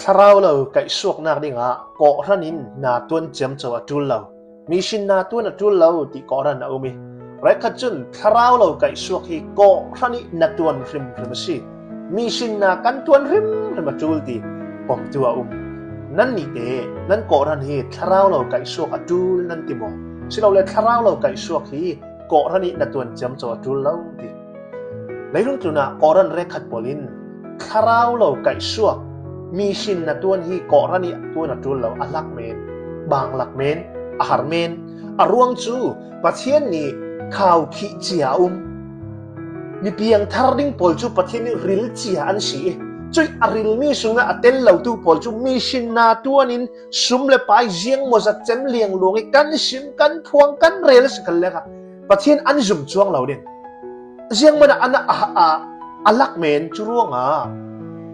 คราวเราไก่สวกนักดิ่งเกาะรันินนาตวนเจียมเจ้าจุลเรามีชินนาตวนจุลเราที่เกาะรันเอามีไรขัดจนคราวเราไก่สวกที่เกาะรันินาตวนริมสิมีชินนากันตวนริมมาจุลที่ปมตัวนั่นนี่เองนั่นเกาะรันเหตุคราวเราไก่สวกจุลนั่นติมองสิเราเลยคราวเราไก่สวกที่เกาะรันินาตวนเจียมเจ้าจุลเราที่ในรุ่งจุน่ะเกาะรันเรขัดบอลินคราวเราไก่สวกมีชินนาตัวนี้เกาะรันิตัวนัจุลเราอัลลักเมนบางลักเมนอาหารเมนอรวงจูประเทศนี้ข่าวขีเจียมีเพียงทาริงปอลจูประเทศนี้ริลเจียอันสีจุยอริลมีสุงะเต้นเหล่าตูปอลจูมีชินนาตัวนี้สุมเลไปเจียงมอจัดเจมเลียงลวงกันชิมกันทวงกันเรลสกันเลยค่ะประเทศอันจุ่มช่วงเหล่าเด่นเจียงมันอันอัลลักเมนจูร่วง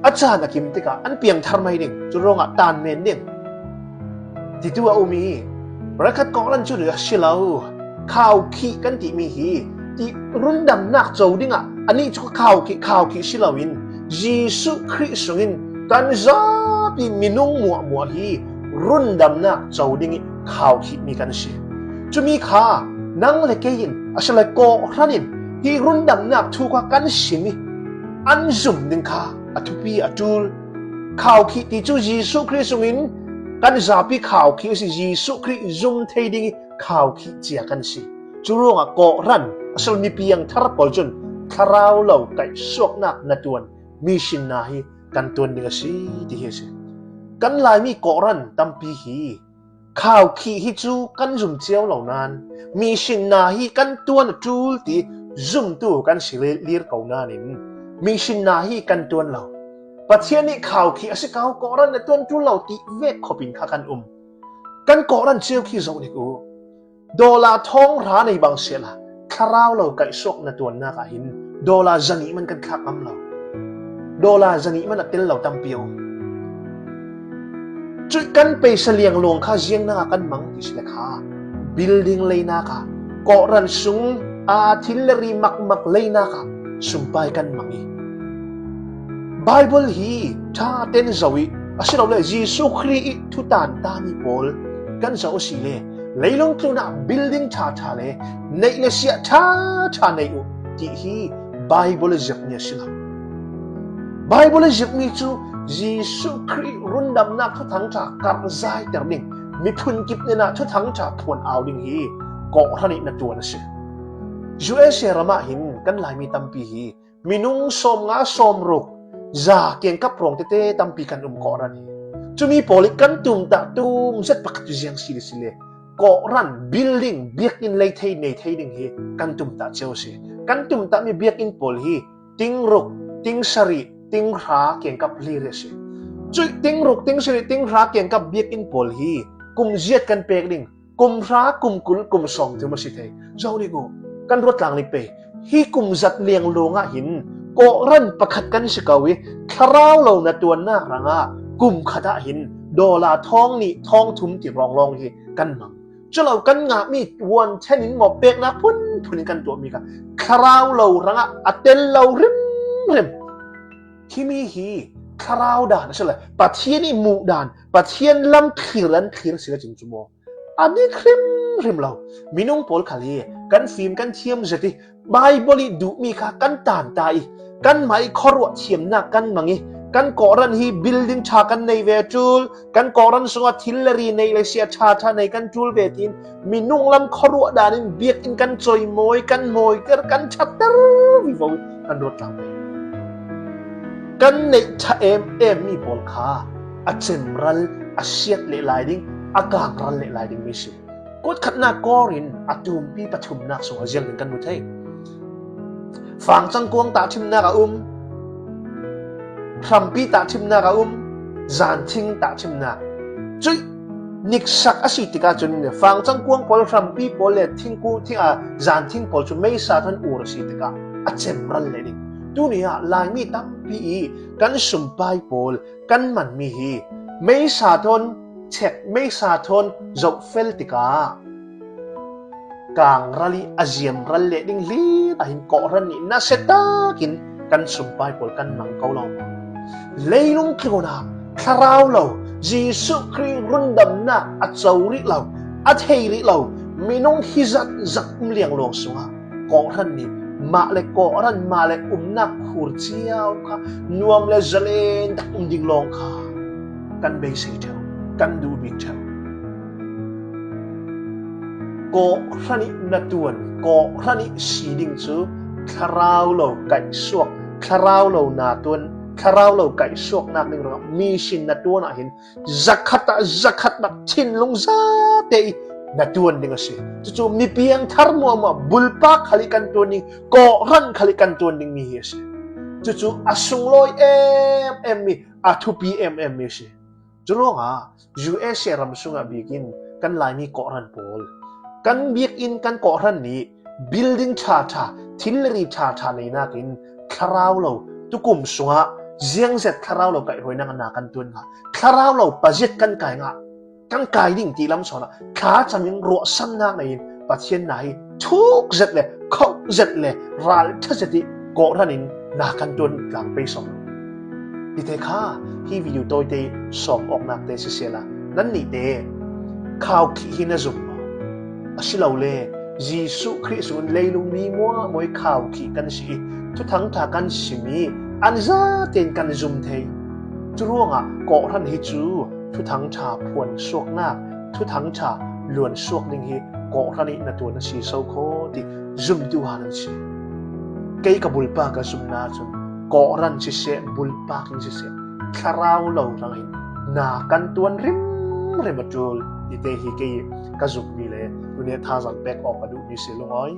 อาจารย์กิมติกาอันเพียงทำไมดิ่งจุรงตานเมนดิ่งที่ตัวมีประคัดกองลันจุเดือชิลาวข่าวขี้กันที่มีฮีที่รุ่นดำนักโจดิ่งอันนี้ชุกข่าวขี้ชิลาวินยิสุคริสต์วินกันซาปีมินุงมัวฮีรุ่นดำนักโจดิ่งข่าวขี้มีกันสิจุมีข้านั่งเล็กยินอาศัยโกรันินที่รุ่นดำนักถูกกันสิมีอันซุ่มดิ่งข้าอทุปีอจูลข่าวขี้ที่จูยิสุคริสต์วินกันซาปีข่าวขี้สิยิสุคริสต์ซุ่มเทดิ่งข่าวขี้เจียกันสิจูโรงโกรันอาศัยมีเพียงทาร์ปอลจนคราวเหล่าไก่สวกนักนัดวนมีชินนาฮีกันตัวนี้ก็สิที่เฮสิกันลายมีโกรันตั้มปีฮีข่าวขี้ฮิจูกันซุ่มเจียวเหล่านั้นมีชินนาฮีกันตัวนัดจูลที่ซุ่มตัวกันสิเลียร์เก่านานินมีชินนาฮีกันตัวเราประเทศนี้ข่าวขี้อาศัยเขาโกรันในตัวจุลเราที่เวกขบินขากันกันโกรันเจียวขี้โจนี่กูดอลลาร์ทองร้านในบางเสียละคราวเราไก่สวกในตัวนักหินดอลลาร์จันนี้มันกันขักเราดอลลาร์จันนี้มันเต้นเราตั้มเปียวจุดกันไปเสลียงลงข้าเจียงนักกันมังที่เสกขาบิลดิ้งเลยนักโกรันซุงอาทิลเลรีมักเลยนักสุมไปกันมังอีไบเบิลฮีท่าเต้นจวิอาศัยเราเลยยิสุคริสต์ทุตานตามีโพลกันจะอุสิเลเลยลงทุนบิลดิ้งท่าเลยในเลเซียท่าในอุที่ฮีไบเบิลจับเนี่ยสิละไบเบิลจับมีจูยิสุคริสต์รุ่นดำนักทุทั้งจากการใจแต่ดิ่งมีพุนกิบเนี่ยนะทุทั้งจากพวนเอาดิ่งฮีเกาะรันินัตัวนั่นสิยูเอเซียรามาหินกันลายมีตั้มปีฮีมีนุ่งสมงาสมรุกจะเกี่ยงกับโปร่งเต้ตั้มปีกันเกาะรันจะมีโพลิกันตุ่มตะตุ่มเสร็จปักจุเซียงสิเลเกาะรันบิลดิ้งเบียกอินเลยเทในเทดิ่งฮีกันตุ่มตะเจ้าสิกันตุ่มตะมีเบียกอินโพลีติงรุกติงสรีติงราเกี่ยงกับลีเรสิจุดติงรุกติงสรีติงราเกี่ยงกับเบียกอินโพลีกุมเจียดกันเปกดิ่งกุมรากุมกุลกุมสองถึงมาสิเทเจ้านี่กูกันรถหลังนี่เปฮีกุมจัดเลียงลงหินโกรันประคัดกันสิกาวิคราวเราในตัวหน้ารังกุมขดาหินดอลลาร์ทองนี่ทองทุ่มที่รองฮีกันมังจะเรากันงามีวนเช่นนี้หมอบเปกนะพุ่นกันตัวมีกันคราวเรารังอัตเตลเราริมที่มีฮีคราวด่านใช่ไหมประเทศนี้หมู่ด่านประเทศลำขีรันขีรสิกจิงจุโมอันนี้ริมเรามีน้องโพลคาลีกันฟิล์มกันเทียมเสร็จไบเบิลดูมีค่ะกันตานตายกันไม่ขรวดเทียมหน้ากันมังอีกันก่อรันฮีบิลดิ้งชากันในเวจูลกันก่อรันสงทิลเลรีในเลเซียชาในกันจูลเวทินมีนุ่งลำขรวดดานินเบียดอินกันจอยมอยกันกันชัดเตอร์วิวกันรถหลังไปกันในชาเอ็มมีโพลคาอาเจมรัลอาเซียเลไลดิ้งอากางรัลเลไลดิ้งมิสิกดขัดหน้ากอรินอัตุมปีปฐุมนักสงฆ์เจียงกันมุทัยฝั่งจังกวงตาชิมนากะพรำปีตาชิมนากะจานทิงตาชิมนาจุยนิกสักอาศิติกาจุนเนี่ยฝั่งจังกวงพอลพรำปีพอลเลทิงกูที่จานทิงพอลจุไม่สาทันอูรศิติกาอาเจมรันเลดิดูเนี่ยลายมีตั้มปีกันสุมไปพอลกันมันมีฮีไม่สาทันเช็คไม่สาทนจบเฟลติกากางรัลีอาเซียมรัลเลดิ้งลีแต่หินเกาะรันนี่น่าเสตากินกันสุมไปพอลกันมังเกาลองเลยลงคิโกนาค คลาราวเราเยซูคริสต์รุนดำนาอัจฉริเราอัจเฮริเรามีน้องฮิจัดจักเลียงลงสุงะก่อรันนี้มาเลก่อรันมาเลนักขุดเจียวค่ะนวมเลเจเลนดักดิ่งลงค่ะกันเบสิเจ้ากันดูบิเจ้าก่อรันนี้นัดวนก่อรันนี้สีดิ่งจูคลาราวเราไก่สวกคลาราวเรานาตวนคลาราวเราไก่สวกนักหนึ่งเรามีชินนัดวนอ่ะเห็นจักขัดนักชินลงซาเตยนัดวนดิ่งสิจู่ๆมีเพียงทาร์มัวมาบุลปักขลิกันตัวนิ่งก่อรันขลิกันตัวนิ่งมีเหี้ยสิจู่ๆอาสุงลอยมีอาทุปีมีสิจู่ๆอ่ะ US รำสุงอ่ะบิกินกันลายมีก่อรันพอลกันบิกอินกันก่อรันนี้ building ชาทิลรีชาในนักินคลาราวเราตุกุมสุงอ่ะเจียงเสร็จคลาราวเราไก่หอยนางนากันตัวน่ะคลาราวเราปัจจิตกันไก่งะกันไก่ดิ่งตีลำสอนขาจะมีรัวซ้ำนักในประเทศไหนทุกเจ็ดเลยเขาเจ็ดเลยรัลทัศน์ที่ก่อรันนินนากันตัวหลังไปสองดิเทค่าที่วิวตัวเตะสอบออกนักเตะเสียละนั่นนี่เตะข่าวขี้หินจุ่มอาศิลาเล่เยซูคริสต์เลยลุมีมัวมวยข่าวขี้กันสิทุกทั้งทากันสิมีอันซาเต็นกันจุ่มเทจุร่วงอ่ะก่อรันฮิจูทุกทั้งชาพวนสวกนักทุกทั้งชาล้วนสวกนิ่งฮิก่อรันนินตัวนั้นสิโซโคติจุ่มตัวหันสิเกี่ยกับบุลปากกับจุ่มนาจุ่มก่อรันสิเสบุลปากินสิเสคาราวเหล่ารังนากันตัวริมมาจูลดิเตฮิเกี่ยกับจุ่มนี่เลยวันนี้ท่าจังแบกออกมาดูมีเสียงลงอ้อย